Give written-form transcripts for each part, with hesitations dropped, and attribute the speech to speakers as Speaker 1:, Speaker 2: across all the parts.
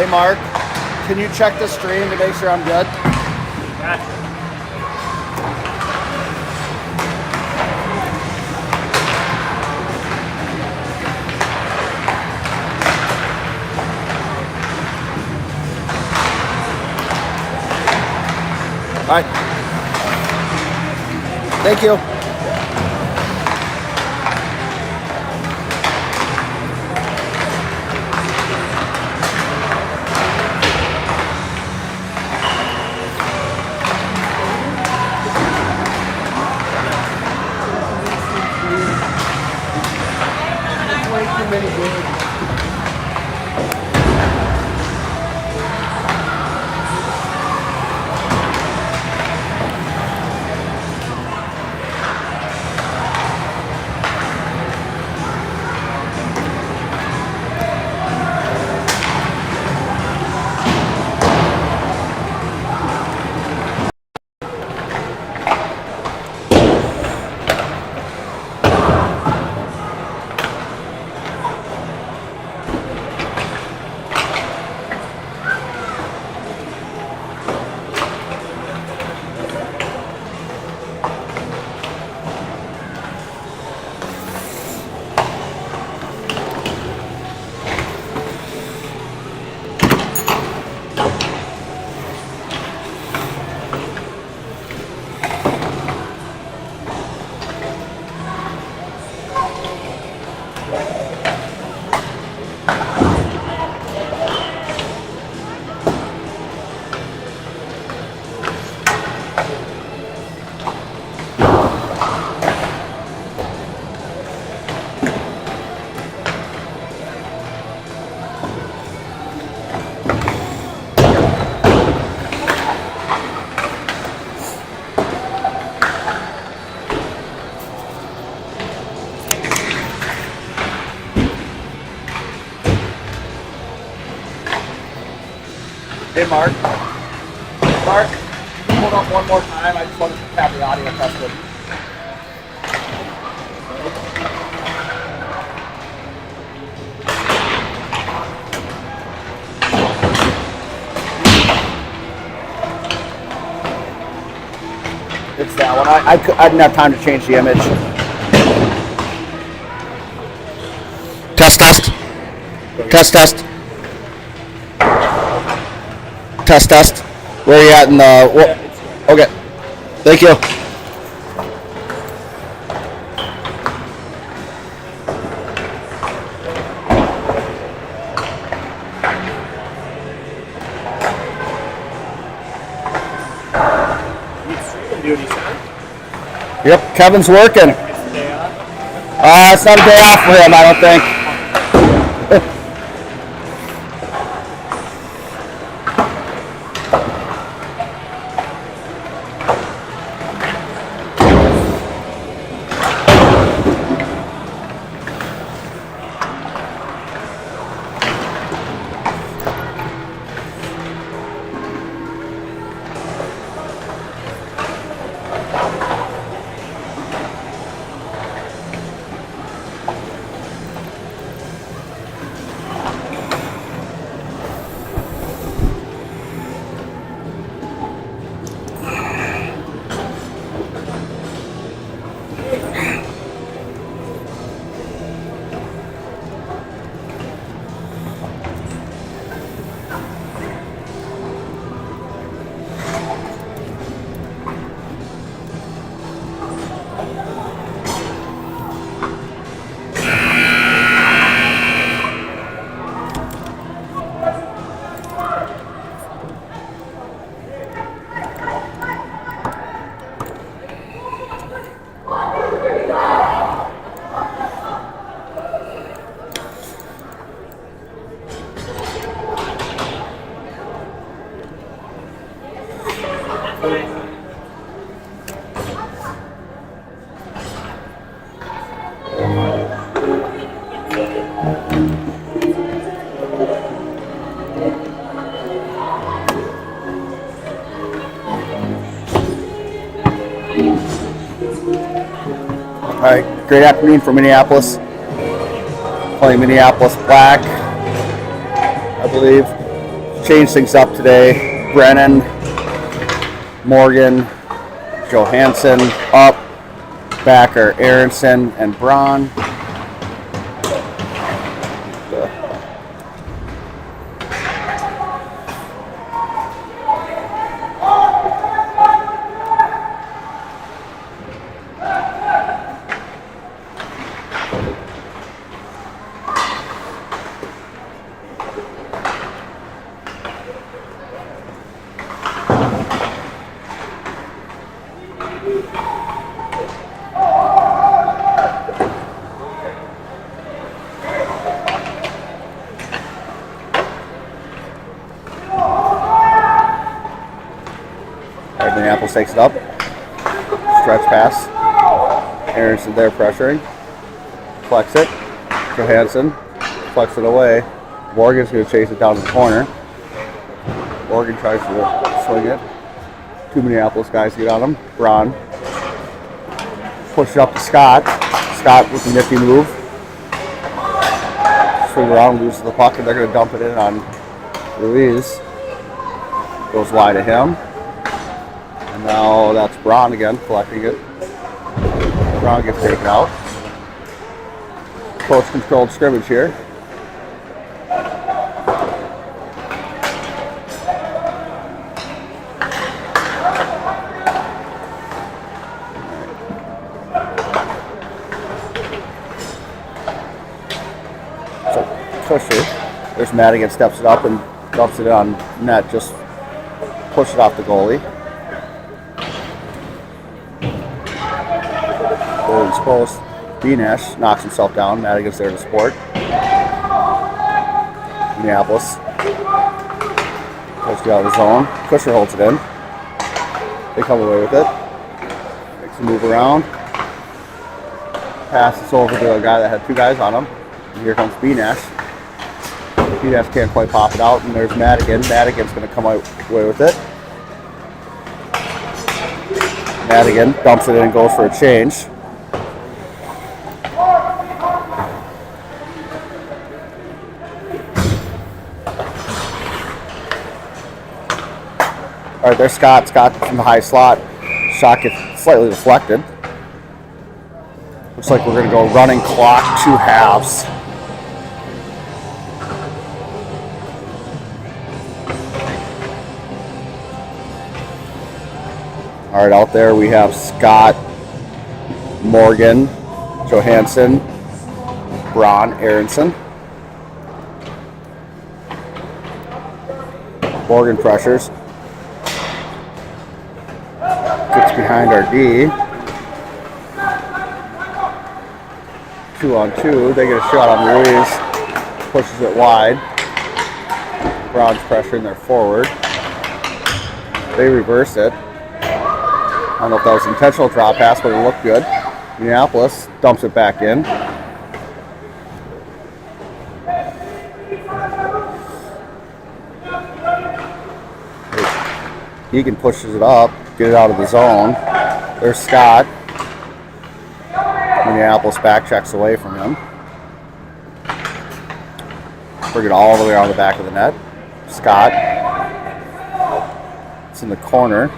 Speaker 1: Hey Mark, can you check the stream to make sure I'm good?
Speaker 2: Gotcha.
Speaker 1: All right. Thank you. Hey Mark. Mark, hold up one more time. I just want to have the audio tested. It's that one. I didn't have time to change the image. Test, test. Test, test. Test, test. Where are you at in the... Okay. Thank you. Yep, Kevin's working. It's not a day off for him, I don't think. All right, great afternoon from Minneapolis. Playing Minneapolis Black, I believe. change things up today. Brennan, Morgan, Johansson up. Back are Aronson and Braun. Minneapolis takes it up. Stretch pass. Aronson there pressuring. Flex it. Johansson flex it away. Morgan's going to chase it down the corner. Morgan tries to swing it. Two Minneapolis guys get on him. Braun. Push it up to Scott. Scott with a nifty move. Swing around, loses the puck, and they're going to dump it in on Ruiz. Goes wide to him. And now that's Braun again, collecting it. Braun gets taken out. Close controlled scrimmage here. Pusher. There's Madigan, steps it up and dumps it on net. Just push it off the goalie. Goalie's post. B-Nash knocks himself down. Madigan's there to support. Minneapolis. Let's get out of the zone. Pusher holds it in. They come away with it. Makes a move around. Passes over to a guy that had two guys on him. And here comes B-Nash. B-Nash can't quite pop it out, and there's Madigan. Madigan's going to come away with it. Madigan dumps it in and goes for a change. All right, there's Scott. Scott from the high slot. Shot gets slightly deflected. Looks like we're going to go running clock, 2 halves. All right, out there we have Scott, Morgan, Johansson, Braun, Aronson. Morgan pressures. Gets behind our D. 2-on-2. They get a shot on Ruiz. Pushes it wide. Braun's pressuring their forward. They reverse it. I don't know if that was an intentional drop pass, but it looked good. Minneapolis dumps it back in. Eagan pushes it up, get it out of the zone. There's Scott. Minneapolis back checks away from him. Bring it all the way around the back of the net. Scott. It's in the corner.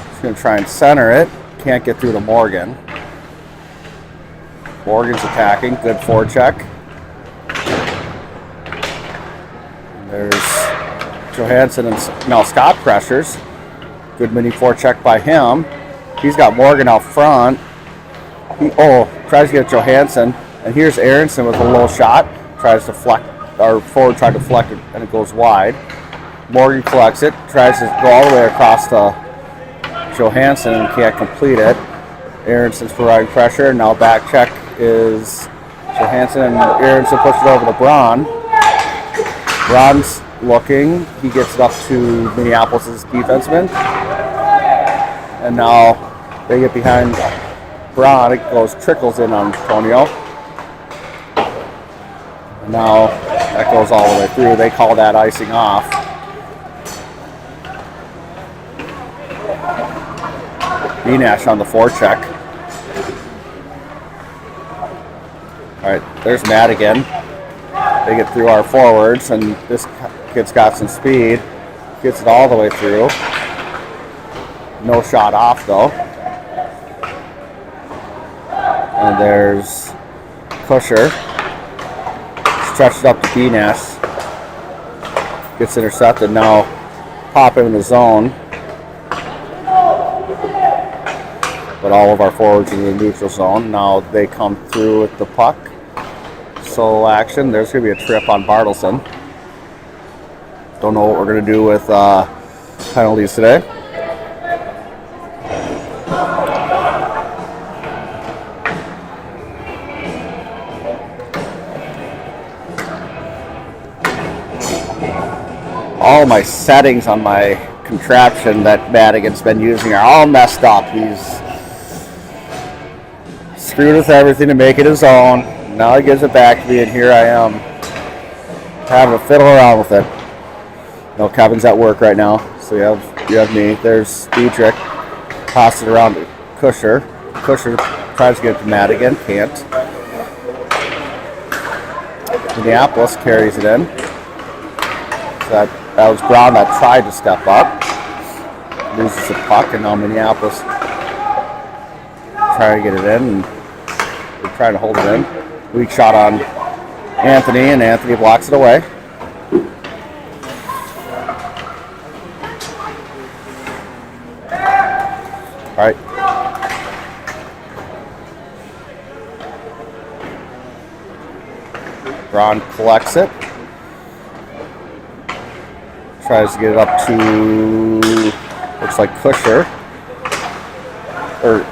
Speaker 1: He's going to try and center it. Can't get through to Morgan. Morgan's attacking. Good forecheck. There's Johansson and now Scott pressures. Good mini forecheck by him. He's got Morgan out front. He tries to get Johansson, and here's Aronson with a low shot. Tries to deflect, or forward tried to deflect it, and it goes wide. Morgan collects it, tries to go all the way across to Johansson and can't complete it. Aronson's providing pressure. Now back check is Johansson, and Aronson pushes it over to Braun. Braun's looking. He gets it up to Minneapolis' defenseman. And now they get behind Braun. It trickles in on Antonio. And now that goes all the way through. They call that icing off. B-Nash on the forecheck. All right, there's Madigan. They get through our forwards, and this Kid's got some speed. Gets it all the way through. No shot off though. And there's Kusher. Stretched up to B-Nash. Gets intercepted. Now pop him in the zone. But all of our forwards in the neutral zone. Now they come through with the puck. Solo action. There's going to be a trip on Bartleson. Don't know what we're going to do with penalties today. All my settings on my contraption that Madigan's been using are all messed up. He's screwed with everything to make it his own. Now he gives it back to me, and here I am having to fiddle around with it. No, Kevin's at work right now, so you have me. There's Dietrich. Toss it around to Kusher. Kusher tries to get it to Madigan, can't. Minneapolis carries it in. So that was Brown that tried to step up. Loses the puck, and now Minneapolis trying to get it in, and they're trying to hold it in. Weak shot on Anthony, and Anthony blocks it away. All right. Braun collects it. Tries to get it up to, looks like Kusher. Or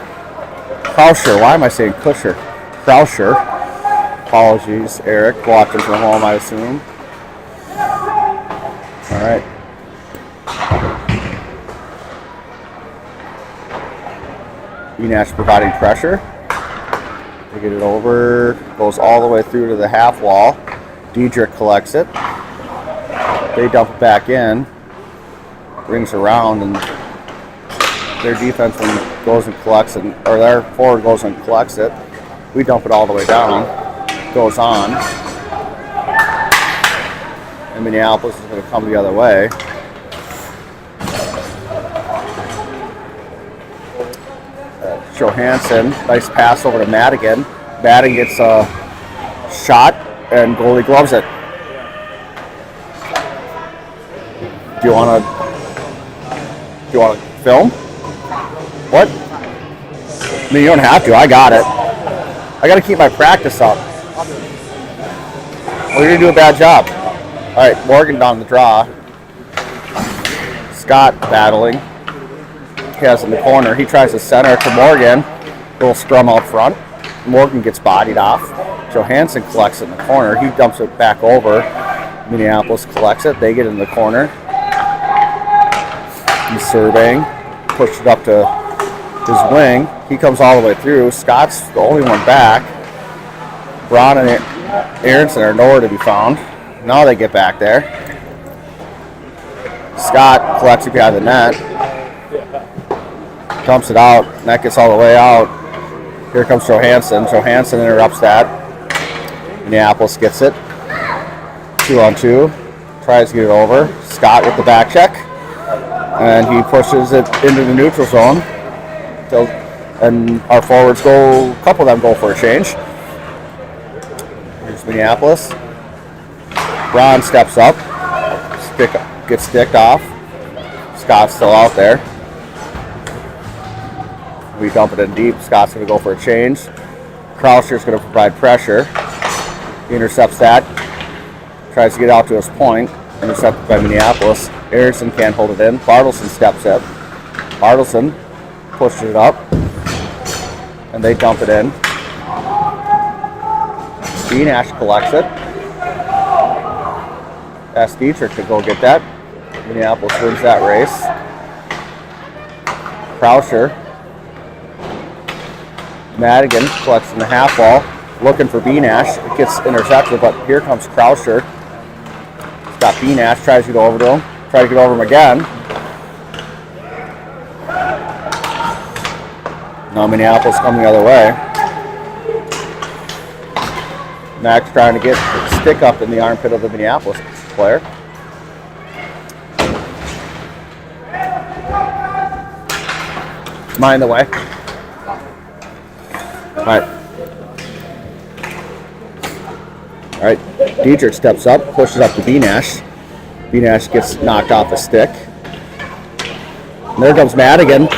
Speaker 1: Krauscher. Why am I saying Kusher? Krauscher. Apologies, Eric. Watching from home, I assume. All right. B-Nash providing pressure. They get it over. Goes all the way through to the half wall. Diedrich collects it. They dump it back in. Rings around, and their defense goes and collects it, or their forward goes and collects it. We dump it all the way down. Goes on. And Minneapolis is going to come the other way. Johansson, nice pass over to Madigan. Madigan gets a shot, and goalie gloves it. Do you want to film? What? I mean, you don't have to. I got it. I got to keep my practice up. Well, you're going to do a bad job. All right, Morgan down the draw. Scott battling. He has in the corner. He tries to center to Morgan. Little scrum out front. Morgan gets bodied off. Johansson collects it in the corner. He dumps it back over. Minneapolis collects it. They get in the corner. He's surveying. Pushed it up to his wing. He comes all the way through. Scott's the only one back. Braun and Aronson are nowhere to be found. Now they get back there. Scott collects it behind the net. Dumps it out. Net gets all the way out. Here comes Johansson. Johansson interrupts that. Minneapolis gets it. 2-on-2. Tries to get it over. Scott with the back check. And he pushes it into the neutral zone. And our forwards go, a couple of them go for a change. Here's Minneapolis. Braun steps up. Gets sticked off. Scott's still out there. We dump it in deep. Scott's going to go for a change. Krauscher's going to provide pressure. He intercepts that. Tries to get out to his point. Intercepted by Minneapolis. Aronson can't hold it in. Bartleson steps up. Bartleson pushes it up. And they dump it in. B-Nash collects it. Asks Dietrich to go get that. Minneapolis wins that race. Krauscher. Madigan collects in the half wall. Looking for B-Nash. It gets intercepted, but here comes Krauscher. He's got B-Nash. Tries to get over to him. Tries to get over him again. Now Minneapolis coming the other way. Max trying to get the stick up in the armpit of the Minneapolis player. mind the way. All right, Dietrich steps up, pushes up to B-Nash. B-Nash gets knocked off a stick. And there comes Madigan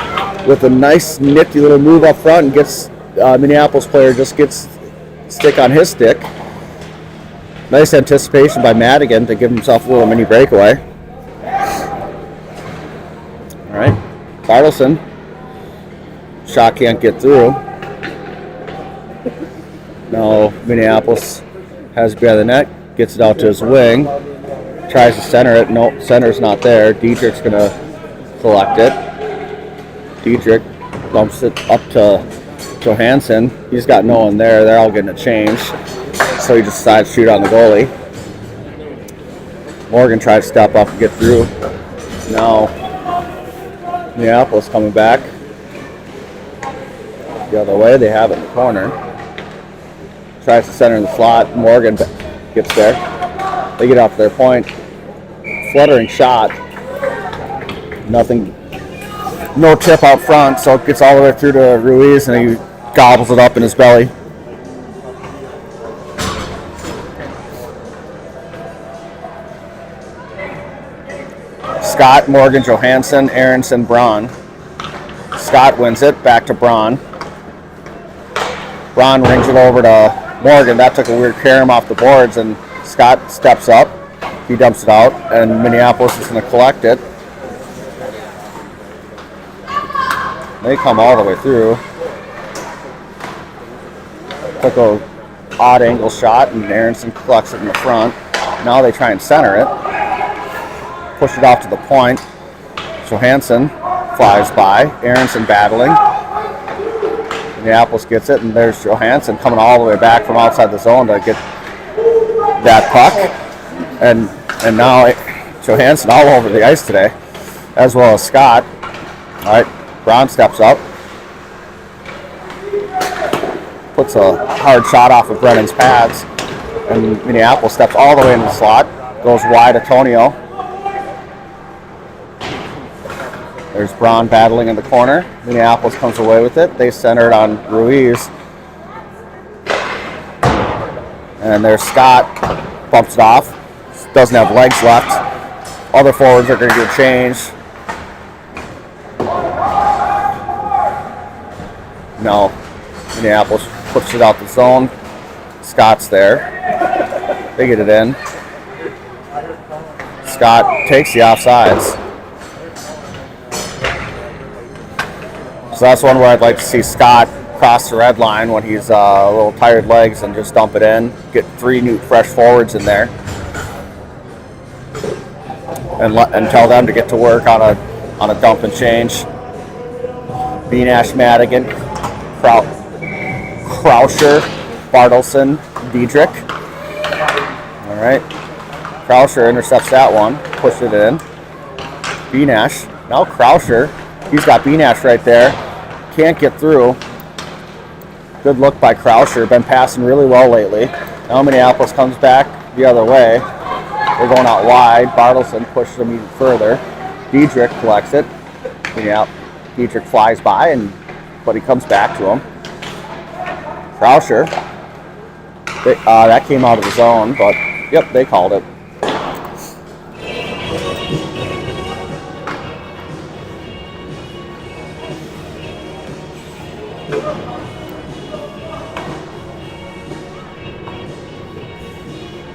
Speaker 1: with a nice nifty little move up front and gets Minneapolis player just gets stick on his stick. Nice anticipation by Madigan to give himself a little mini breakaway. All right, Bartleson. Shot can't get through. Now Minneapolis has it behind the net, gets it out to his wing, tries to center it. Nope, center's not there. Dietrich's going to collect it. Dietrich bumps it up to Johansson. He's got no one there. They're all getting a change. So he just decides to shoot on the goalie. Morgan tries to step up and get through. Now Minneapolis coming back the other way. They have it in the corner. Tries to center in the slot. Morgan gets there. They get off their point. Fluttering shot. Nothing. No tip out front, so it gets all the way through to Ruiz, and he gobbles it up in his belly. Scott, Morgan, Johansson, Aronson, Braun. Scott wins it. Back to Braun. Braun rings it over to Morgan. That took a weird carom off the boards, and Scott steps up. He dumps it out, and Minneapolis is going to collect it. They come all the way through. Took a odd angle shot, and Aronson collects it in the front. Now they try and center it. Push it off to the point. Johansson flies by. Aronson battling. Minneapolis gets it, and there's Johansson coming all the way back from outside the zone to get that puck. And now Johansson all over the ice today, as well as Scott. All right, Braun steps up. Puts a hard shot off of Brennan's pads. And Minneapolis steps all the way into the slot. Goes wide, Antonio. There's Braun battling in the corner. Minneapolis comes away with it. They center it on Ruiz. And there's Scott. Bumps it off. Doesn't have legs left. Other forwards are going to get a change. No. Minneapolis puts it out the zone. Scott's there. They get it in. Scott takes the offsides. So that's one where I'd like to see Scott cross the red line when he's a little tired legs and just dump it in. Get 3 new fresh forwards in there. And tell them to get to work on a dump and change. B-Nash, Madigan, Krauscher, Bartleson, Dietrich. All right. Krauscher intercepts that one. Pushed it in. B-Nash. Now Krauscher. He's got B-Nash right there. Can't get through. Good look by Krauscher. Been passing really well lately. Now Minneapolis comes back the other way. They're going out wide. Bartleson pushes them even further. Dietrich collects it. Dietrich flies by, but he comes back to him. Krauscher. That came out of the zone, but yep, they called it.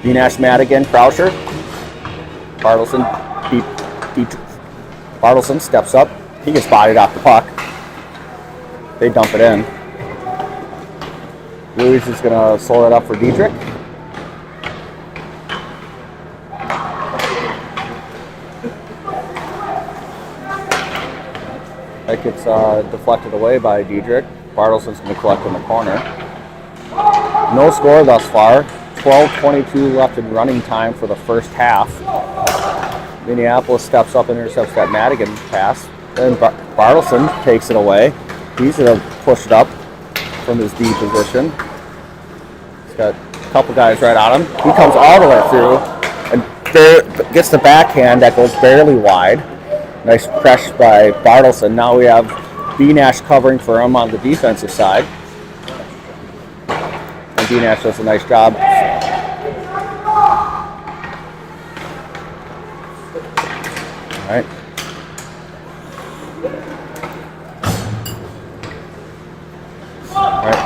Speaker 1: B-Nash, Madigan, Krauscher. Bartleson steps up. He gets bodied off the puck. They dump it in. Ruiz is going to slow it up for Dietrich. That gets deflected away by Dietrich. Bartleson's going to collect in the corner. No score thus far. 12:22 left in running time for the first half. Minneapolis steps up and intercepts that Madigan pass. Then Bartleson takes it away. He's going to push it up from his D position. He's got a couple guys right on him. He comes all the way through and gets the backhand that goes barely wide. Nice press by Bartleson. Now we have B-Nash covering for him on the defensive side. And B-Nash does a nice job. All right. All right.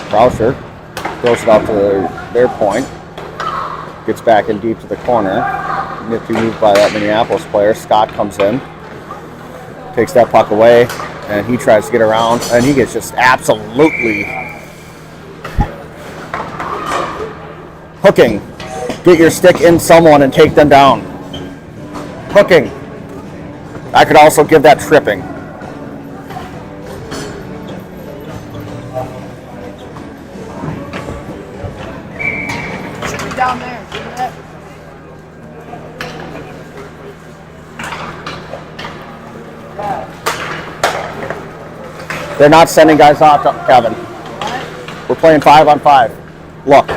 Speaker 1: Croucher throws it out to their point. Gets back in deep to the corner. Nifty move by that Minneapolis player. Scott comes in. Takes that puck away. And he tries to get around. And he gets just absolutely hooking. Get your stick in someone and take them down. Hooking. I could also give that tripping.
Speaker 2: Should be down there. See that?
Speaker 1: They're not sending guys off, Kevin. We're playing 5-on-5. Look.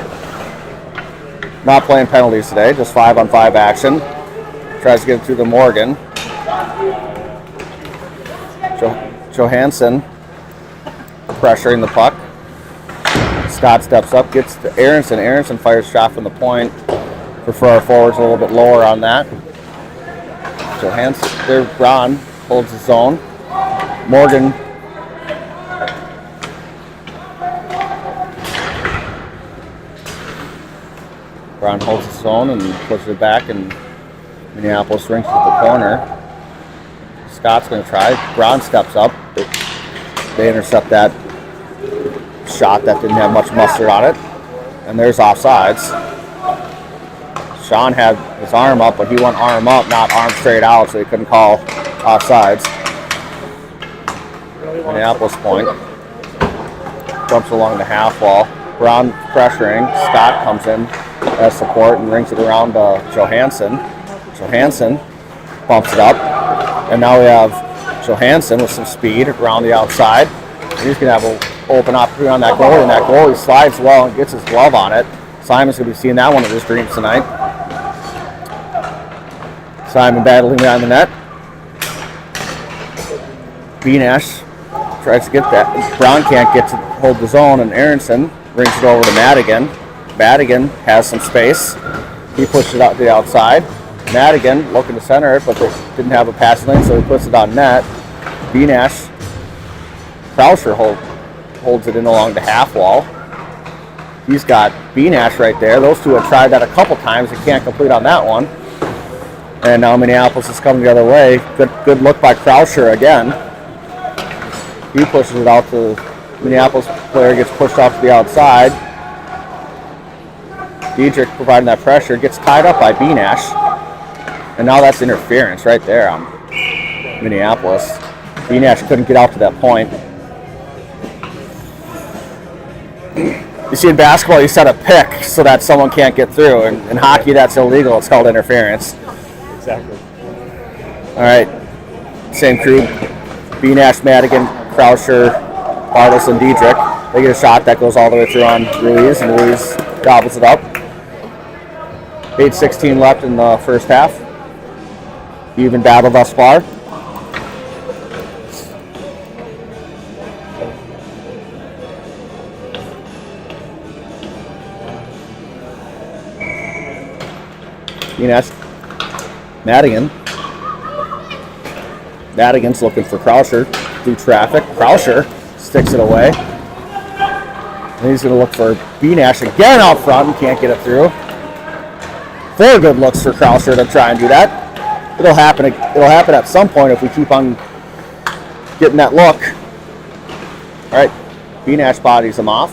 Speaker 1: Not playing penalties today, just 5-on-5 action. Tries to get it through to Morgan. Johansson pressuring the puck. Scott steps up, gets to Aronson. Aronson fires shot from the point. Prefer our forwards a little bit lower on that. Johansson, there, Braun holds his zone. Morgan Braun holds his zone and pushes it back, and Minneapolis rings to the corner. Scott's going to try. Braun steps up. They intercept that shot that didn't have much mustard on it. And there's offsides. Sean had his arm up, but he went arm up, not arm straight out, so he couldn't call offsides. Minneapolis point. Jumps along the half wall. Braun pressuring. Scott comes in as support and rings it around Johansson. Johansson bumps it up. And now we have Johansson with some speed around the outside. And he's going to have an open opportunity on that goalie, and that goalie slides well and gets his glove on it. Simon's going to be seeing that one of his dreams tonight. Simon battling behind the net. B-Nash tries to get that. Braun can't get to hold the zone, and Aronson rings it over to Madigan. Madigan has some space. He pushes it out to the outside. Madigan looking to center it, but they didn't have a pass lane, so he puts it on net. B-Nash, Croucher holds it in along the half wall. He's got B-Nash right there. Those two have tried that a couple times. They can't complete on that one. And now Minneapolis is coming the other way. Good look by Croucher again. He pushes it out to Minneapolis player, gets pushed off to the outside. Diedrich providing that pressure, gets tied up by B-Nash. And now that's interference right there on Minneapolis. B-Nash couldn't get out to that point. You see, in basketball, you set a pick so that someone can't get through. And in hockey, that's illegal. It's called interference.
Speaker 3: Exactly.
Speaker 1: All right. Same crew. B-Nash, Madigan, Croucher, Bartles, and Diedrich. They get a shot that goes all the way through on Ruiz, and Ruiz gobbles it up. 8:16 left in the first half. Even battle thus far. B-Nash, Madigan. Madigan's looking for Croucher through traffic. Croucher sticks it away. And he's going to look for B-Nash again out front and can't get it through. 4 good looks for Croucher to try and do that. It'll happen at some point if we keep on getting that look. All right, B-Nash bodies him off.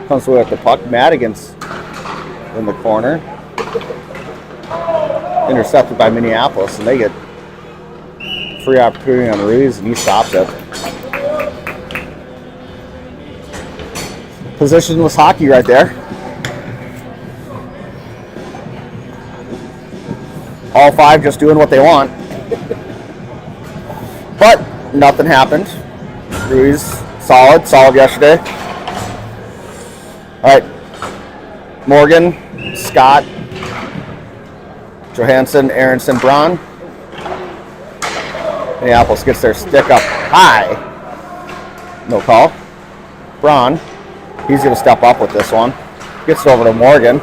Speaker 1: Comes away with the puck. Madigan's in the corner. Intercepted by Minneapolis, and they get free opportunity on Ruiz, and he stops it. Positionless hockey right there. All 5 just doing what they want. But nothing happened. Ruiz, solid yesterday. All right, Morgan, Scott, Johansson, Aronson, Braun. Minneapolis gets their stick up high. No call. Braun, he's going to step up with this one. Gets it over to Morgan.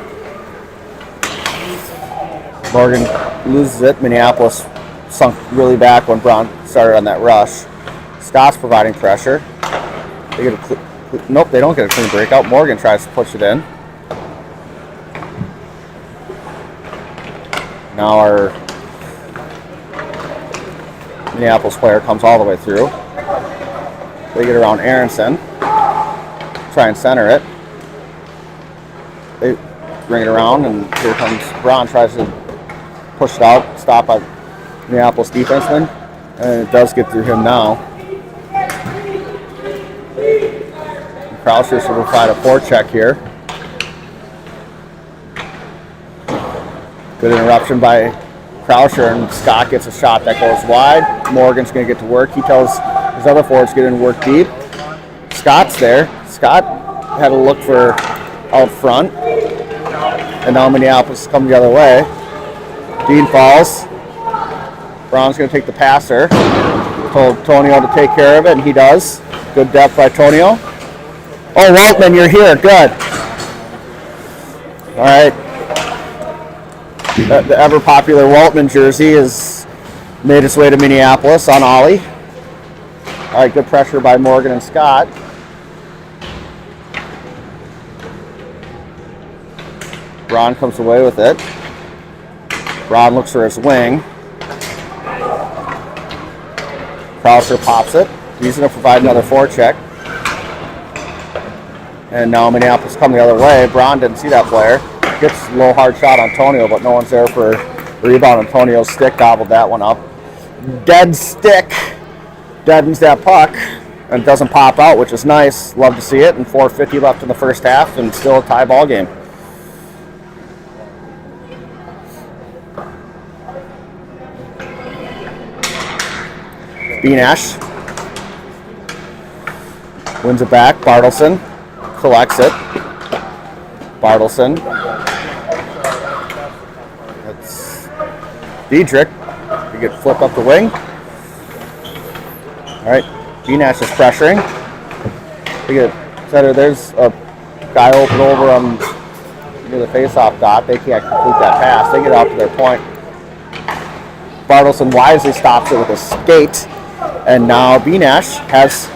Speaker 1: Morgan loses it. Minneapolis sunk really back when Braun started on that rush. Scott's providing pressure. They get a nope, they don't get a clean breakout. Morgan tries to push it in. Now our Minneapolis player comes all the way through. They get around Aronson. Try and center it. They bring it around, and here comes Braun, tries to push it out, stop by Minneapolis defenseman, and it does get through him now. Croucher should provide a forecheck here. Good interruption by Croucher, and Scott gets a shot that goes wide. Morgan's going to get to work. He tells his other forwards to get in work deep. Scott's there. Scott had to look for out front, and now Minneapolis is coming the other way. Dean falls. Braun's going to take the passer. Told Tonio to take care of it, and he does. Good depth by Tonio. Oh, Waltman, you're here. Good. All right. The ever-popular Waltman jersey has made its way to Minneapolis on Ollie. All right, good pressure by Morgan and Scott. Braun comes away with it. Braun looks for his wing. Croucher pops it. He's going to provide another forecheck. And now Minneapolis come the other way. Braun didn't see that player. Gets a low hard shot on Tonio, but no one's there for rebound. Antonio's stick gobbled that one up. Dead stick deadens that puck and doesn't pop out, which is nice. Love to see it. And 4:50 left in the first half, and still a tie ball game. Beanash wins it back. Bartleson collects it. Bartleson. That's Diedrich. You get flipped up the wing. All right. Beanash is pressuring. They get center. There's a guy open over on near the face-off dot. They can't complete that pass. They get out to their point. Bartleson wisely stops it with a skate. And now Beanash has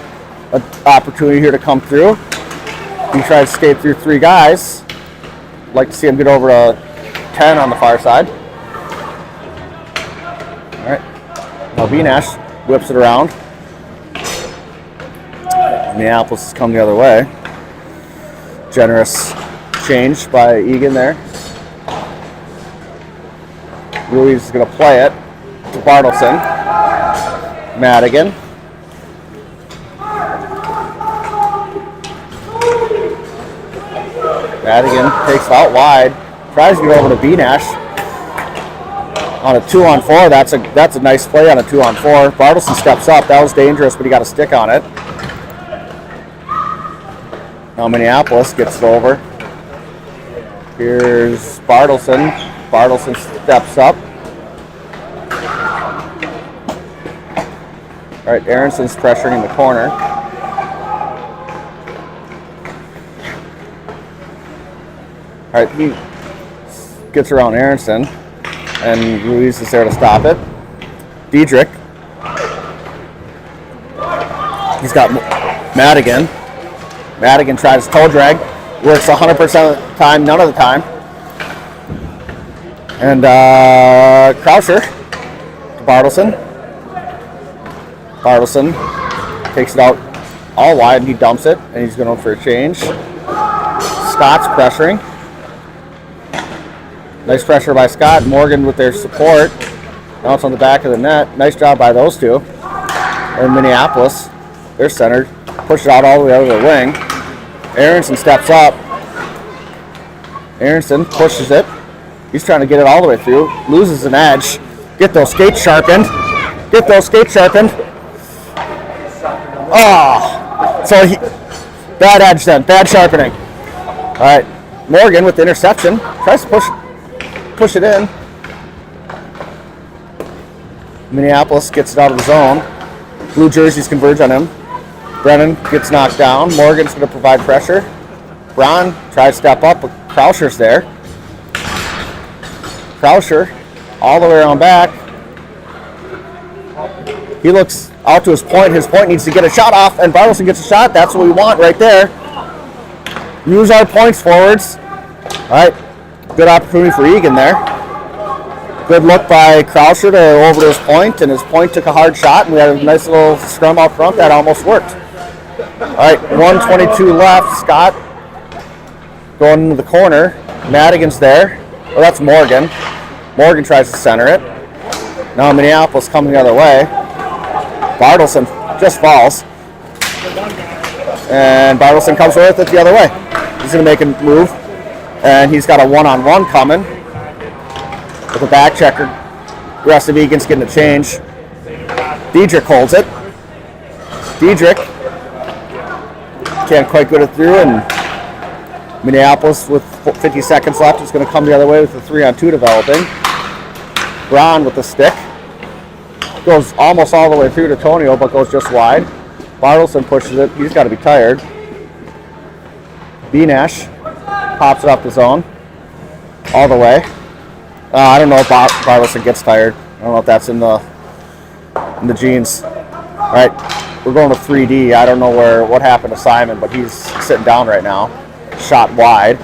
Speaker 1: an opportunity here to come through. He tries to skate through three guys. Like to see him get over a 10 on the far side. All right. Now Beanash whips it around. Minneapolis has come the other way. Generous change by Eagan there. Ruiz is going to play it to Bartleson. Madigan. Madigan takes it out wide. Tries to get over to Beanash. On a 2-on-4, that's a nice play on a 2-on-4. Bartleson steps up. That was dangerous, but he got a stick on it. Now Minneapolis gets it over. Here's Bartleson. Bartleson steps up. All right, Aronson's pressuring in the corner. All right, he gets around Aronson, and Ruiz is there to stop it. Diedrich. He's got Madigan. Madigan tries toe drag. Works 100% of the time, none of the time. And Croucher to Bartleson. Bartleson takes it out all wide, and he dumps it, and he's going for a change. Scott's pressuring. Nice pressure by Scott. Morgan with their support. Now it's on the back of the net. Nice job by those two. And Minneapolis, they're centered. Push it out all the way over the wing. Aronson steps up. Aronson pushes it. He's trying to get it all the way through. Loses an edge. Get those skates sharpened. Get those skates sharpened. Oh, so bad edge then, bad sharpening. All right, Morgan with the interception, tries to push it in. Minneapolis gets it out of the zone. Blue jerseys converge on him. Brennan gets knocked down. Morgan's going to provide pressure. Braun tries to step up, but Krauscher's there. Krauscher all the way around back. He looks out to his point. His point needs to get a shot off, and Bartleson gets a shot. That's what we want right there. Use our points forwards. All right, good opportunity for Eagan there. Good look by Krauscher to over to his point, and his point took a hard shot, and we had a nice little scrum out front that almost worked. All right, 1:22 left. Scott going into the corner. Madigan's there. Oh, that's Morgan. Morgan tries to center it. Now Minneapolis coming the other way. Bartleson just falls. And Bartleson comes with it the other way. He's going to make a move. And he's got a one-on-one coming. With a back checker. The rest of Eagan's getting a change. Diedrich holds it. Diedrich can't quite get it through, and Minneapolis with 50 seconds left is going to come the other way with the 3-on-2 developing. Braun with the stick. Goes almost all the way through to Tonio, but goes just wide. Bartleson pushes it. He's got to be tired. Benash pops it up the zone. All the way. I don't know if Bartleson gets tired. I don't know if that's in the genes. All right, we're going to 3D. I don't know what happened to Simon, but he's sitting down right now. Shot wide.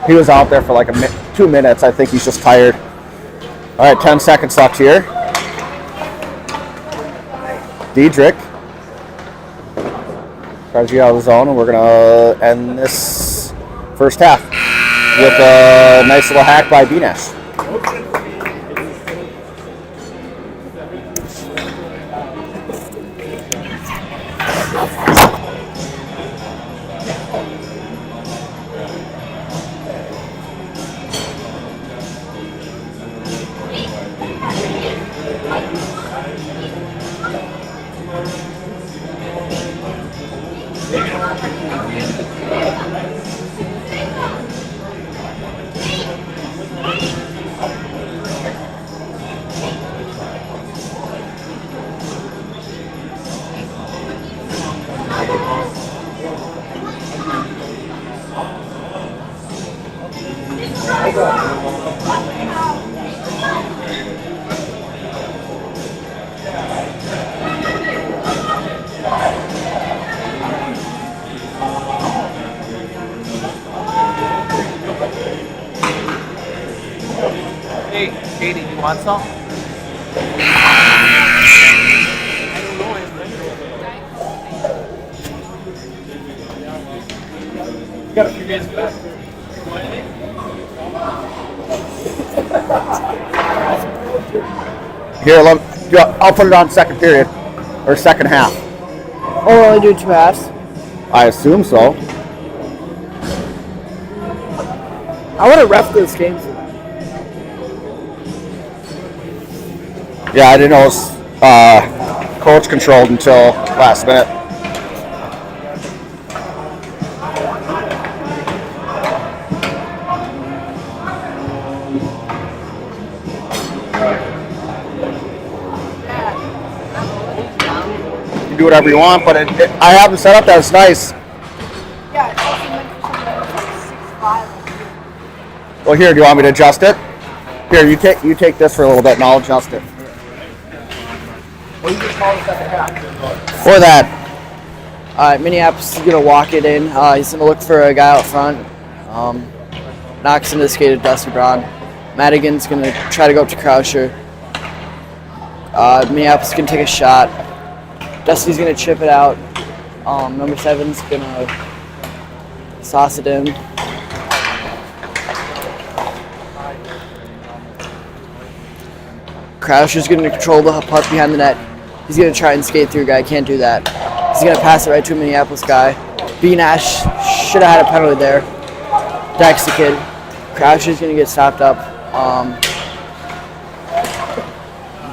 Speaker 1: He was out there for like 2 minutes. I think he's just tired. All right, 10 seconds left here. Diedrich tries to get out of the zone, and we're going to end this first half with a nice little hack by Benash.
Speaker 3: Hey, Katie, you want some? Got a few days back.
Speaker 1: Here, I'll put it on second period, or second half.
Speaker 2: Oh, we're only doing 2 halves.
Speaker 1: I assume so.
Speaker 2: I want to ref this game.
Speaker 1: Yeah, I didn't know it was coach controlled until last minute. You can do whatever you want, but I have them set up that it's nice.
Speaker 2: Yeah, it's also meant for something that's like 6'5".
Speaker 1: Well, here, do you want me to adjust it? Here, you take this for a little bit, and I'll adjust it.
Speaker 2: What do you just call the second half?
Speaker 1: For that.
Speaker 2: Minneapolis is going to walk it in. He's going to look for a guy out front. Knocks into the skate of Dusty Braun. Madigan's going to try to go up to Krauscher. Minneapolis can take a shot. Dusty's going to chip it out. Number 7's going to sauce it in. Krauscher's going to control the puck behind the net. He's going to try and skate through a guy. Can't do that. He's going to pass it right to a Minneapolis guy. Benash should have had a penalty there. Dex the kid. Krauscher's going to get stopped up.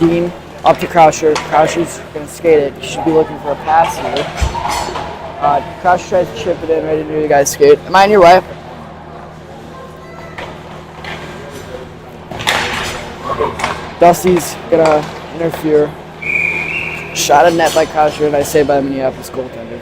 Speaker 2: Dean up to Krauscher. Krauscher's going to skate it. He should be looking for a pass here. Krauscher tries to chip it in right into the guy's skate. Am I in your way? Dusty's gonna interfere. Shot at net by Croucher, and I say by the Minneapolis goaltender.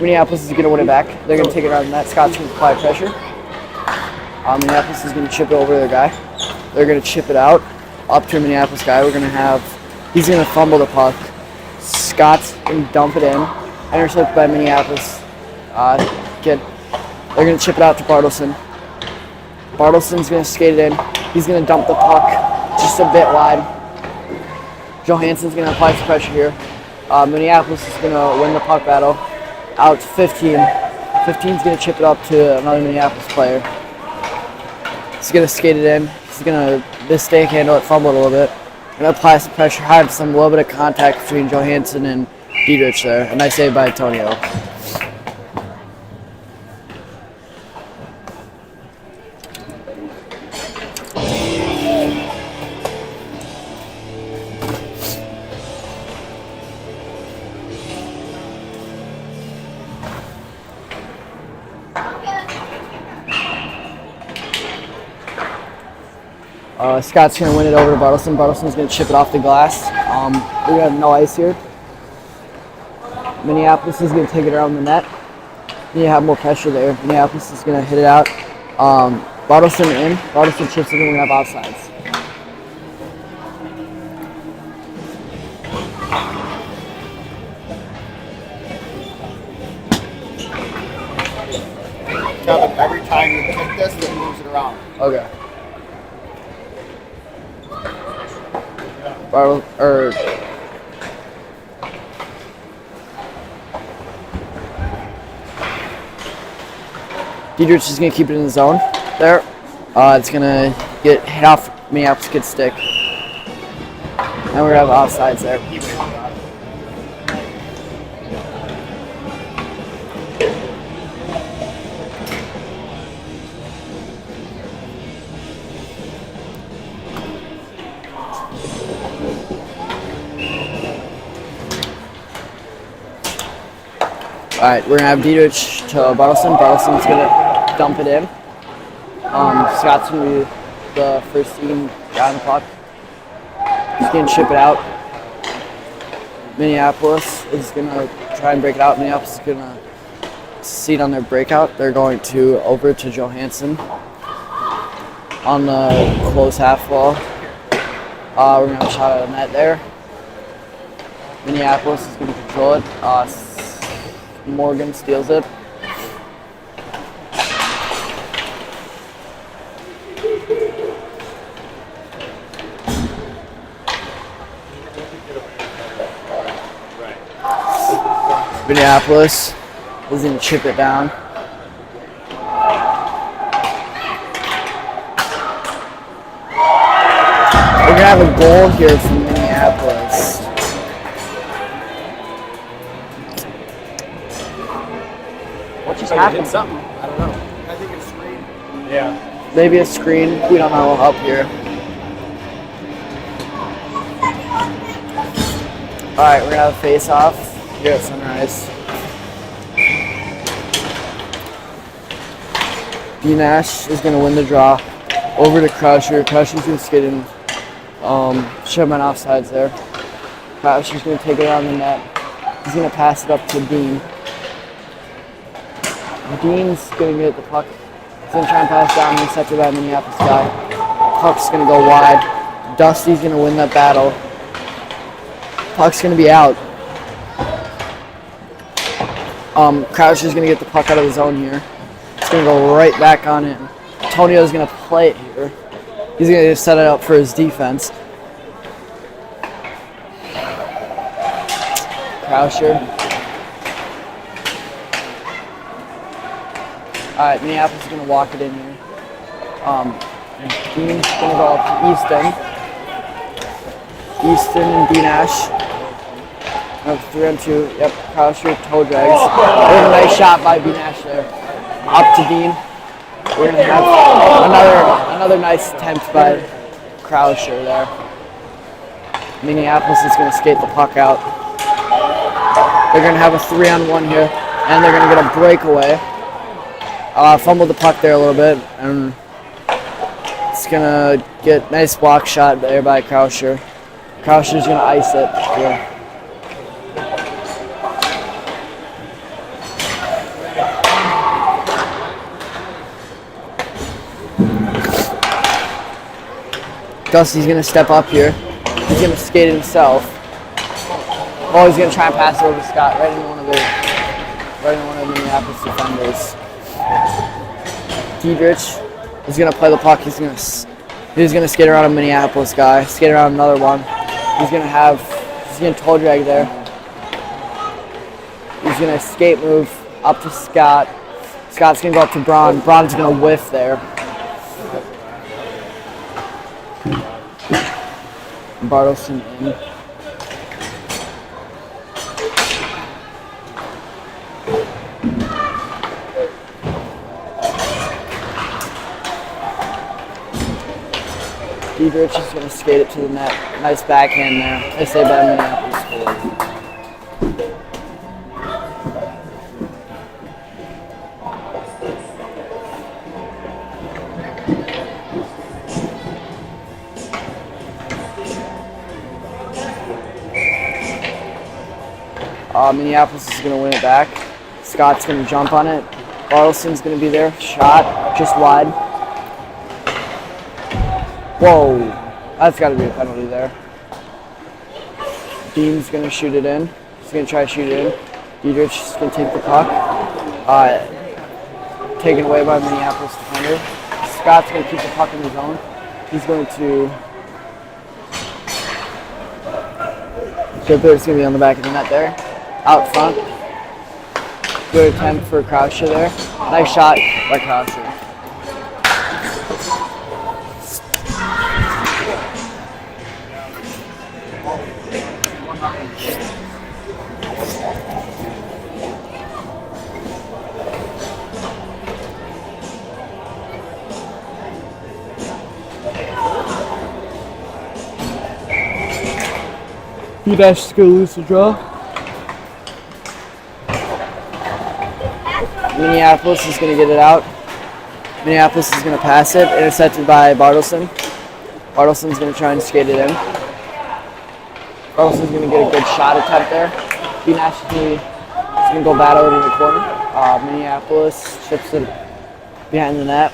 Speaker 2: Minneapolis is going to win it back. They're going to take it around the net. Scott's going to apply pressure. Minneapolis is going to chip it over their guy. They're going to chip it out up to a Minneapolis guy. He's going to fumble the puck. Scott's going to dump it in. Intercepted by Minneapolis kid. They're going to chip it out to Bartleson. Bartleson's going to skate it in. He's going to dump the puck just a bit wide. Johansson's going to apply some pressure here. Minneapolis is going to win the puck battle. Out to 15. 15's going to chip it up to another Minneapolis player. He's going to skate it in. He's going to mistake handle it, fumble it a little bit. Going to apply some pressure, have some little bit of contact between Johansson and Dietrich there. And I say by Antonio. Scott's going to win it over to Bartleson. Bartleson's going to chip it off the glass. We have no ice here. Minneapolis is going to take it around the net. You have more pressure there. Minneapolis is going to hit it out. Bartleson in. Bartleson chips it and we have offsides.
Speaker 1: Kevin, every time you kick this, then you moves it around.
Speaker 2: Okay. Dietrich is going to keep it in the zone there. It's going to get hit off Minneapolis kid's stick. And we're going to have offsides there. Alright, we're going to have Dietrich to Bartleson. Bartleson's going to dump it in. Scott's going to be the first Eagan guy on the puck. He's going to chip it out. Minneapolis is going to try and break it out. Minneapolis is going to succeed on their breakout. They're going to over to Johansson on the close half wall. We're going to have a shot at a net there. Minneapolis is going to control it. Morgan steals it. Minneapolis is going to chip it down. We're going to have a goal here from Minneapolis. What just happened?
Speaker 3: Something. I don't know.
Speaker 1: I think it's screen.
Speaker 3: Yeah.
Speaker 2: Maybe a screen. We don't know up here. Alright, we're going to have a face-off here at Sunrise. D Nash is going to win the draw over to Croucher. Croucher's going to skate in. Sherman offsides there. Croucher's going to take it around the net. He's going to pass it up to Dean. Dean's going to get the puck. He's going to try and pass down and intercepted by a Minneapolis guy. Puck's going to go wide. Dusty's going to win that battle. Puck's going to be out. Croucher's going to get the puck out of the zone here. It's going to go right back on in. Antonio's going to play it here. He's going to set it up for his defense. Croucher. Alright, Minneapolis is going to walk it in here. Dean's going to go up to Easton. Easton and D Nash. 3-on-2. Yep, Croucher, toe drags. There's a nice shot by B Nash there. Up to Dean. We're gonna have another nice attempt by Croucher there. Minneapolis is gonna skate the puck out. They're gonna have a 3-on-1 here, and they're gonna get a breakaway. Fumbled the puck there a little bit, and it's gonna get nice block shot there by Croucher. Croucher's gonna ice it here. Dusty's gonna step up here. He's gonna skate it himself. Oh, he's gonna try and pass it over to Scott, right into one of the Minneapolis defenders. Diedrich is gonna play the puck. He's gonna skate around a Minneapolis guy, skate around another one. He's gonna toe drag there. He's gonna skate move up to Scott. Scott's gonna go up to Braun. Braun's gonna whiff there. Bartleson in. Diedrich is going to skate it to the net. Nice backhand there. They say by Minneapolis score. Minneapolis is going to win it back. Scott's going to jump on it. Bartleson's going to be there. Shot just wide. Whoa, that's got to be a penalty there. Dean's going to shoot it in. He's going to try to shoot it in. Diedrich is going to take the puck. Taken away by Minneapolis defender. Scott's going to keep the puck in the zone. He's going to... It's going to be on the back of the net there. Out front. Good attempt for Croucher there. Nice shot by Croucher. Dash is going to lose the draw. Minneapolis is going to get it out. Minneapolis is going to pass it. Intercepted by Bartleson. Bartleson's going to try and skate it in. Bartleson's going to get a good shot attempt there. B-Nash is going to go battle it in the corner. Minneapolis chips it behind the net.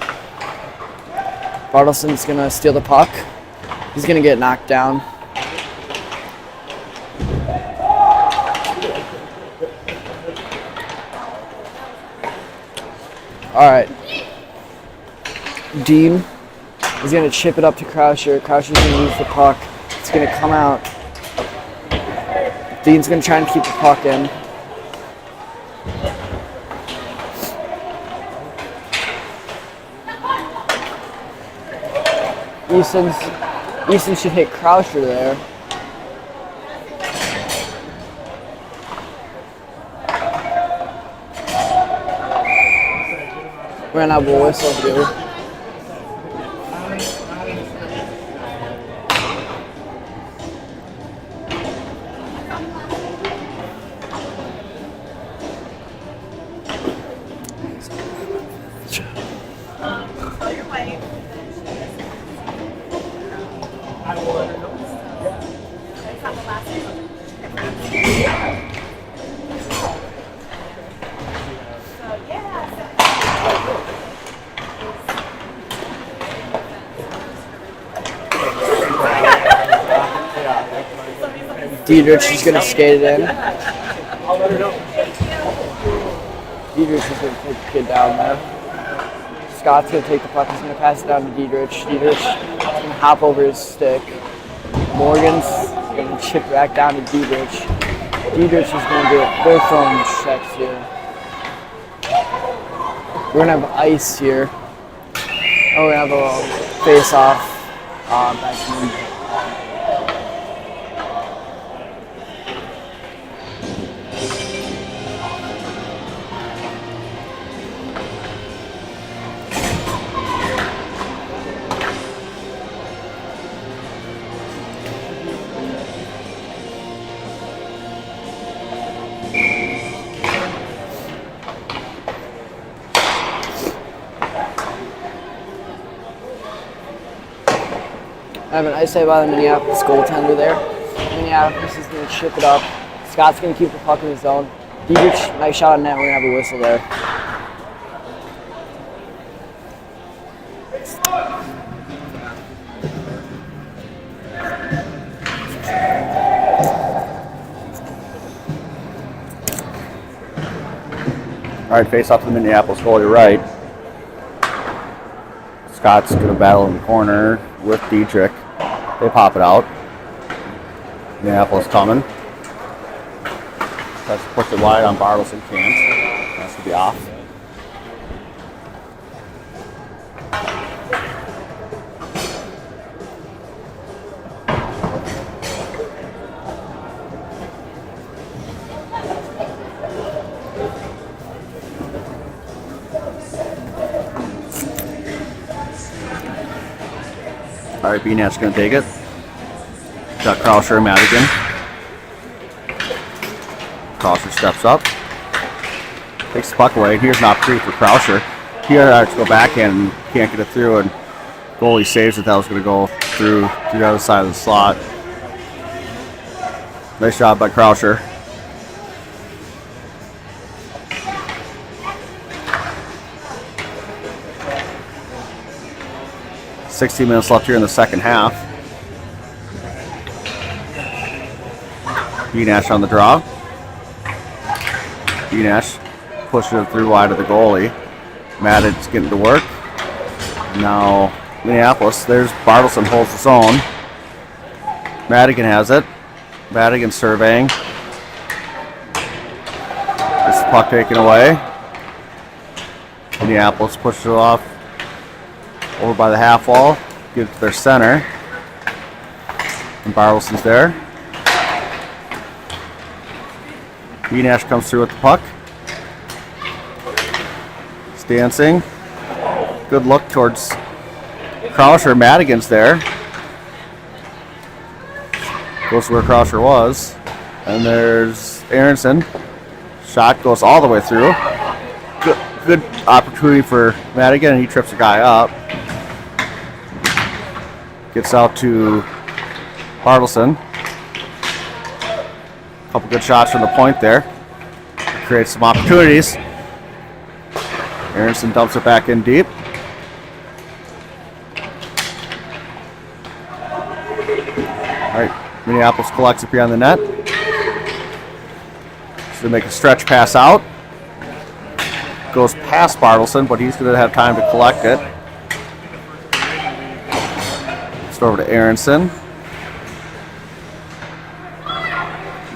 Speaker 2: Bartleson's going to steal the puck. He's going to get knocked down. All right. Dean is going to chip it up to Croucher. Croucher's going to lose the puck. It's going to come out. Dean's going to try and keep the puck in. Easton should hit Croucher there. We're gonna have a whistle here. Diedrich is going to skate it in. Diedrich is going to take the kid down there. Scott's going to take the puck. He's going to pass it down to Diedrich. Diedrich is going to hop over his stick. Morgan's going to chip back down to Diedrich. Diedrich is going to do it. They're throwing checks here. We're going to have ice here. Oh, we're going to have a face-off back in. I say about the Minneapolis goaltender there. Minneapolis is going to chip it up. Scott's going to keep the puck in his zone. Dietrich, nice shot on net. We're going to have a whistle there.
Speaker 1: All right, face off to the Minneapolis goalie right. Scott's going to battle in the corner with Dietrich. They pop it out. Minneapolis coming. Tries to push it wide on Bartleson. Can't. Has to be off. All right, B-Nat's going to take it. Got Krauscher and Madigan. Krauscher steps up. Takes the puck away. Here's an opportunity for Krauscher. He has to go backhand and can't get it through, and goalie saves it. That was going to go through the other side of the slot. Nice job by Krauscher. $16 minutes left here in the second half. B-Nash on the draw. B-Nash pushing it through wide of the goalie. Madden's getting to work. Now Minneapolis, there's Bartleson holds his own. Madigan has it. Madigan surveying. This puck taken away. Minneapolis pushes it off over by the half wall. Give it to their center. And Bartleson's there. B-Nash comes through with the puck. It's dancing. Good look towards Krauscher. Madigan's there. Goes to where Krauscher was. And there's Aronson. Shot goes all the way through. Good opportunity for Madigan, and he trips a guy up. Gets out to Bartleson. Couple good shots from the point there. Creates some opportunities. Aronson dumps it back in deep. All right, Minneapolis collects it behind the net. So they make a stretch pass out. Goes past Bartleson, but he's going to have time to collect it. It's over to Aronson.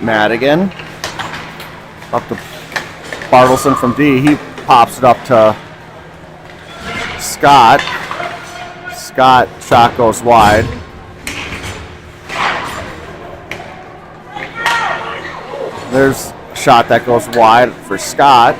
Speaker 1: Madigan. Up to Bartleson from D. He pops it up to Scott. Scott, shot goes wide. There's a shot that goes wide for Scott.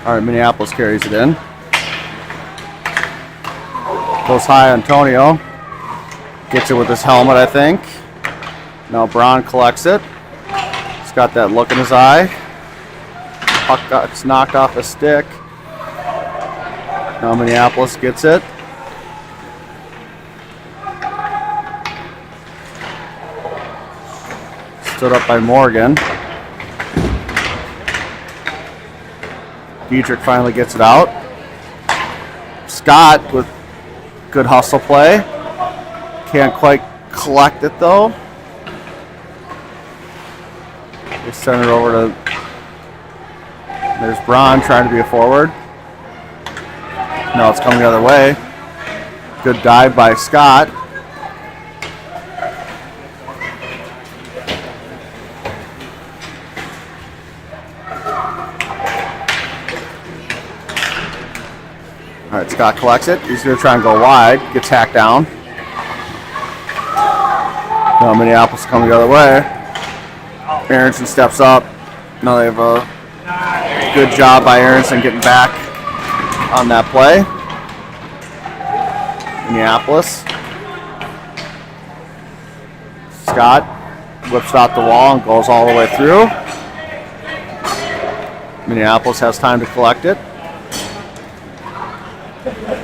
Speaker 1: All right, Minneapolis carries it in. Goes high, Antonio. Gets it with his helmet, I think. Now Braun collects it. He's got that look in his eye. Puck gets knocked off a stick. Now Minneapolis gets it. Stood up by Morgan. Dietrich finally gets it out. Scott with good hustle play. Can't quite collect it though. They send it over to... There's Braun trying to be a forward. No, it's coming the other way. Good dive by Scott. All right, Scott collects it. He's going to try and go wide. Gets hacked down. Now Minneapolis coming the other way. Aronson steps up. Now they have a good job by Aronson getting back on that play. Minneapolis. Scott whips out the wall and goes all the way through. Minneapolis has time to collect it.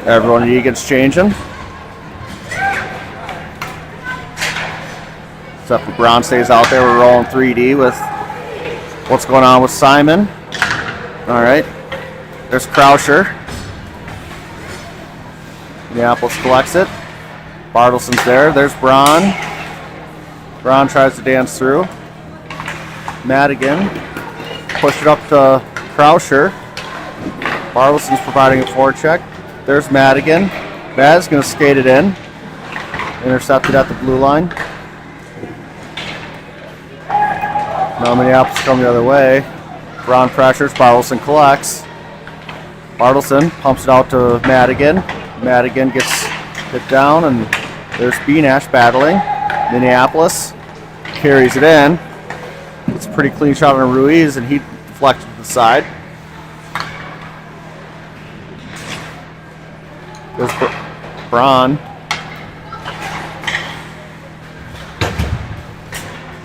Speaker 1: Everyone at Eagan's changing. Except for Brown stays out there. We're rolling 3D with what's going on with Simon. All right. There's Krauscher. Minneapolis collects it. Bartleson's there. There's Braun. Braun tries to dance through. Madigan. Push it up to Krauscher. Bartleson's providing a forecheck. There's Madigan. Mad's going to skate it in. Intercepted at the blue line. Now Minneapolis coming the other way. Braun pressures. Bartleson collects. Bartleson pumps it out to Madigan. Madigan gets hit down, and there's Benash battling. Minneapolis carries it in. It's a pretty clean shot on Ruiz, and he deflected to the side. There's Braun.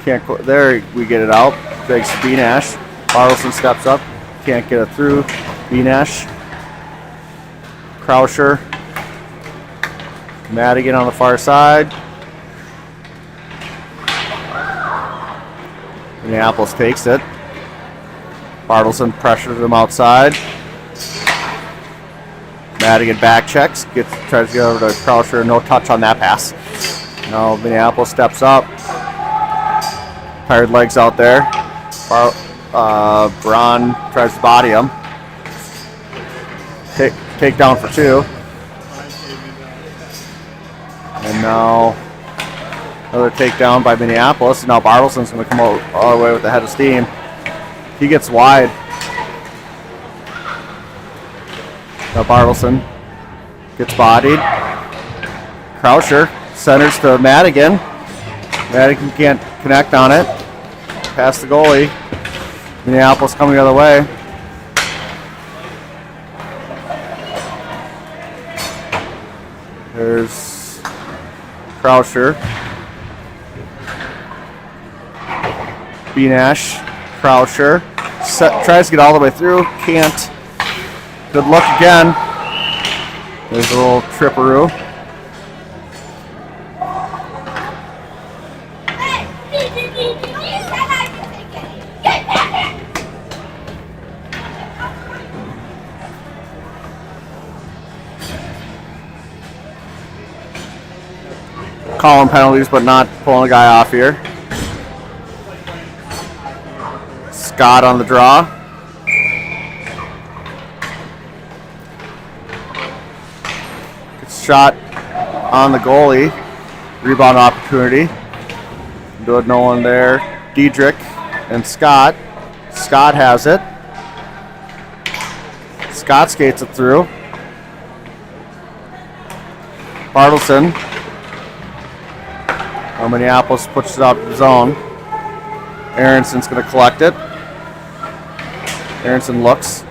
Speaker 1: Can't go there. We get it out. Thanks to Benash. Bartleson steps up. Can't get it through. Benash. Krauscher. Madigan on the far side. Minneapolis takes it. Bartleson pressures him outside. Madigan back checks. Tries to get over to Krauscher. No touch on that pass. Now Minneapolis steps up. Tired legs out there. Braun tries to body him. Take down for two. And now another takedown by Minneapolis. Now Bartleson's going to come all the way with the head of steam. He gets wide. Now Bartleson gets bodied. Krauscher centers to Madigan. Madigan can't connect on it. Past the goalie. Minneapolis coming the other way. There's Krauscher. Benash. Krauscher. Tries to get all the way through. Can't. Good luck again. There's a little tripperoo. Calling penalties, but not pulling a guy off here. Scott on the draw. Gets shot on the goalie. Rebound opportunity. Good, no one there. Diedrich and Scott. Scott has it. Scott skates it through. Bartleson. Minneapolis pushes it out to the zone. Aronson's going to collect it. Aronson looks.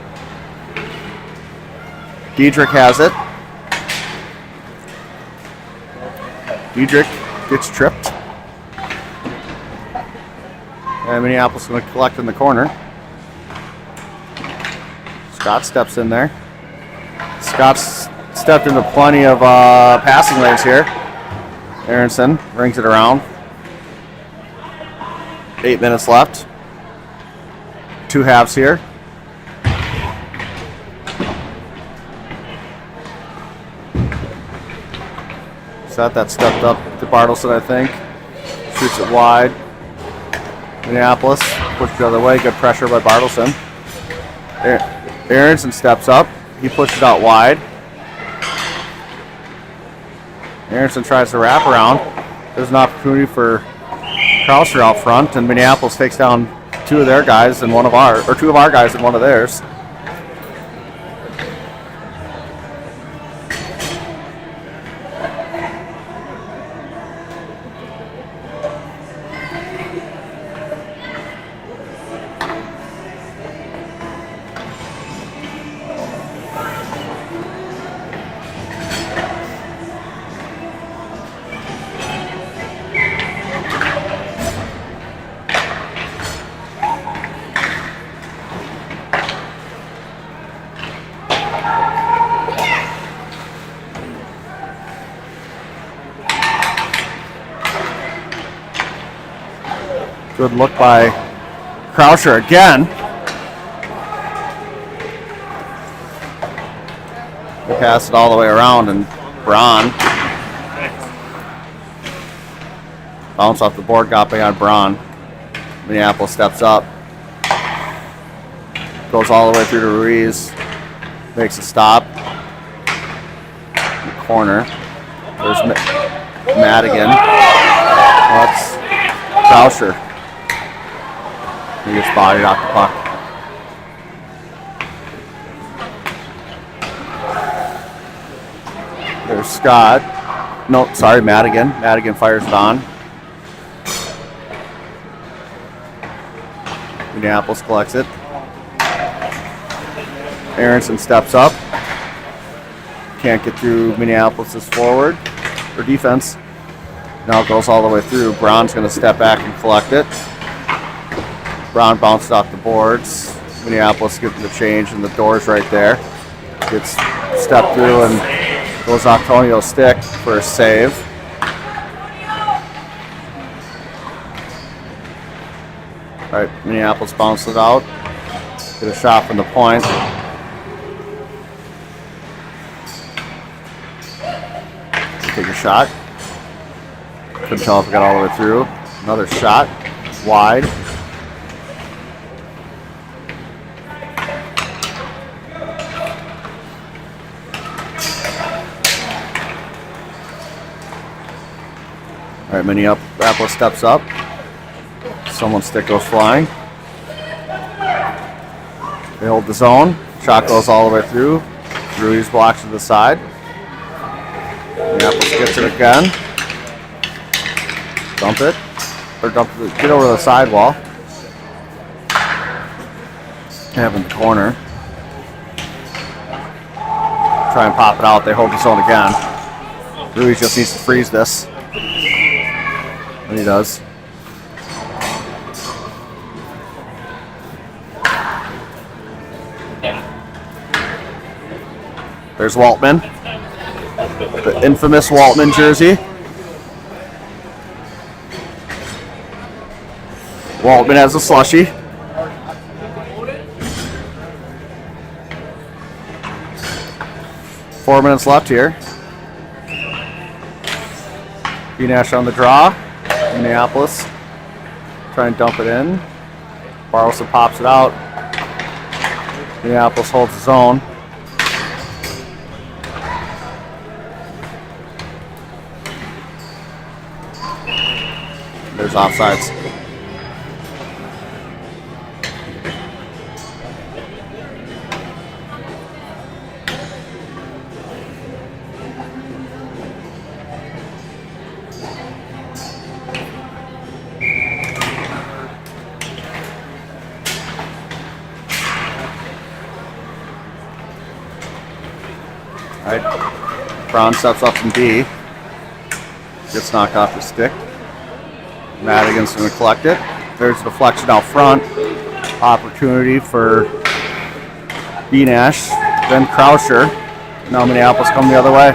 Speaker 1: Diedrich has it. Diedrich gets tripped. And Minneapolis is going to collect in the corner. Scott steps in there. Scott's stepped into plenty of passing lanes here. Aronson brings it around. 8 minutes left. 2 halves here. That stepped up to Bartleson, I think. Shoots it wide. Minneapolis pushes it the other way. Good pressure by Bartleson. Aronson steps up. He pushes it out wide. Aronson tries to wrap around. There's an opportunity for Krauscher out front, and Minneapolis takes down 2 of their guys and 2 of our guys and 1 of theirs. Good look by Croucher again. They pass it all the way around, and Braun bounce off the board, got behind Braun. Minneapolis steps up. Goes all the way through to Ruiz. Makes a stop. In the corner. There's Madigan. That's Croucher. He gets bodied off the puck. There's Scott. No, sorry, Madigan. Madigan fires it on. Minneapolis collects it. Aronson steps up. Can't get through Minneapolis' forward or defense. Now it goes all the way through. Braun's going to step back and collect it. Braun bounces off the boards. Minneapolis gets the change, and the door's right there. Gets stepped through and goes off Tonio's stick for a save. All right, Minneapolis bounces it out. Get a shot from the point. Take a shot. Couldn't tell if it got all the way through. Another shot. Wide. All right, Minneapolis steps up. Someone's stick goes flying. They hold the zone. Shot goes all the way through. Ruiz blocks to the side. Minneapolis gets it again. Dump it. Or get over the sidewall. Have in the corner. Try and pop it out. They hold the zone again. Ruiz just needs to freeze this. And he does. There's Waltman. The infamous Waltman jersey. Waltman has a slushie. Four minutes left here. B-Nash on the draw. Minneapolis. Try and dump it in. Barlson pops it out. Minneapolis holds the zone. There's offsides. All right, Braun steps up from D. Gets knocked off the stick. Madigan's going to collect it. There's a deflection out front. Opportunity for B-Nash. Then Croucher. Now Minneapolis coming the other way.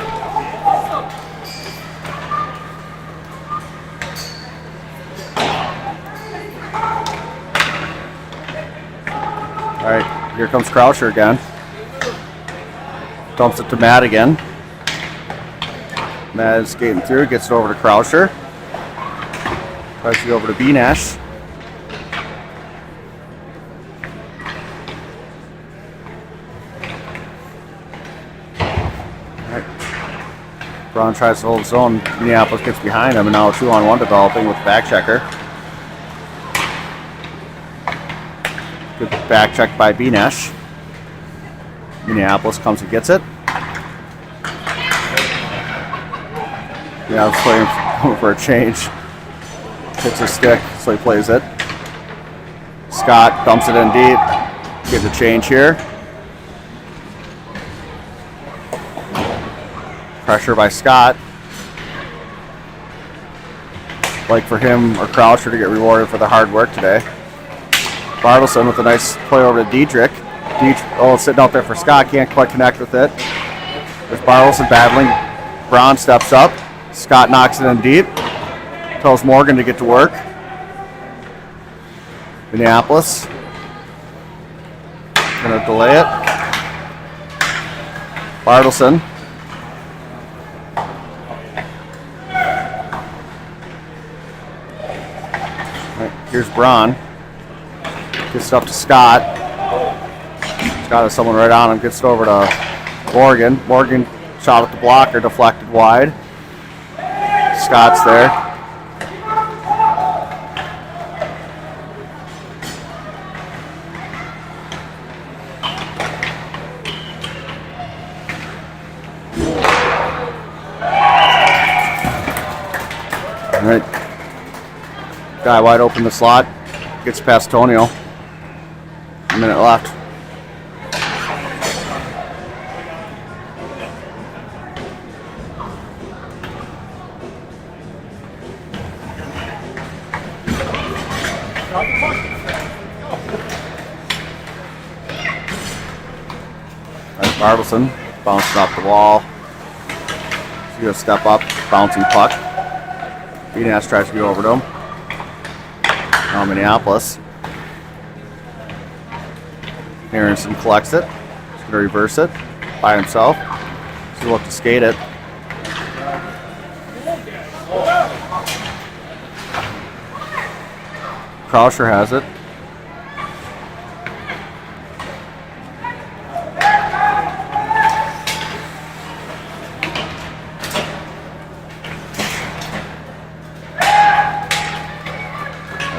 Speaker 1: All right, here comes Croucher again. Dumps it to Madigan. Mad skating through, gets it over to Croucher. Tries to go over to B-Nash. Right. Braun tries to hold his own. Minneapolis gets behind him, and now a 2-on-1 developing with back checker. Good back check by B-Nash. Minneapolis comes and gets it. Yeah, it's playing for a change. Hits his stick, so he plays it. Scott dumps it in deep. Gives a change here. Pressure by Scott. Like for him or Croucher to get rewarded for the hard work today. Bartleson with a nice play over to Dietrich. Sitting out there for Scott, can't quite connect with it. There's Bartleson battling. Braun steps up. Scott knocks it in deep. Tells Morgan to get to work. Minneapolis. Gonna delay it. Bartleson. Right, here's Braun. Gets it up to Scott. Scott has someone right on him. Gets it over to Morgan. Morgan shot at the blocker, deflected wide. Scott's there. All right. Guy wide open in the slot. Gets past Tonio. A minute left. That's Bartleson bouncing off the wall. He's going to step up, bouncing puck. Eagan tries to get over to him. Now Minneapolis. Aronson collects it. He's going to reverse it by himself. He's going to look to skate it. Krauscher has it.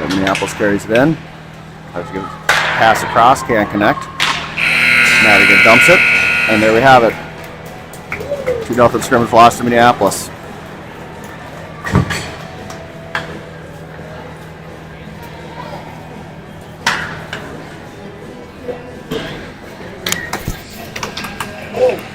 Speaker 1: Minneapolis carries it in. Tries to get a pass across, can't connect. Madigan dumps it, and there we have it. 2-0 scrimmage loss to Minneapolis.
Speaker 3: Oh.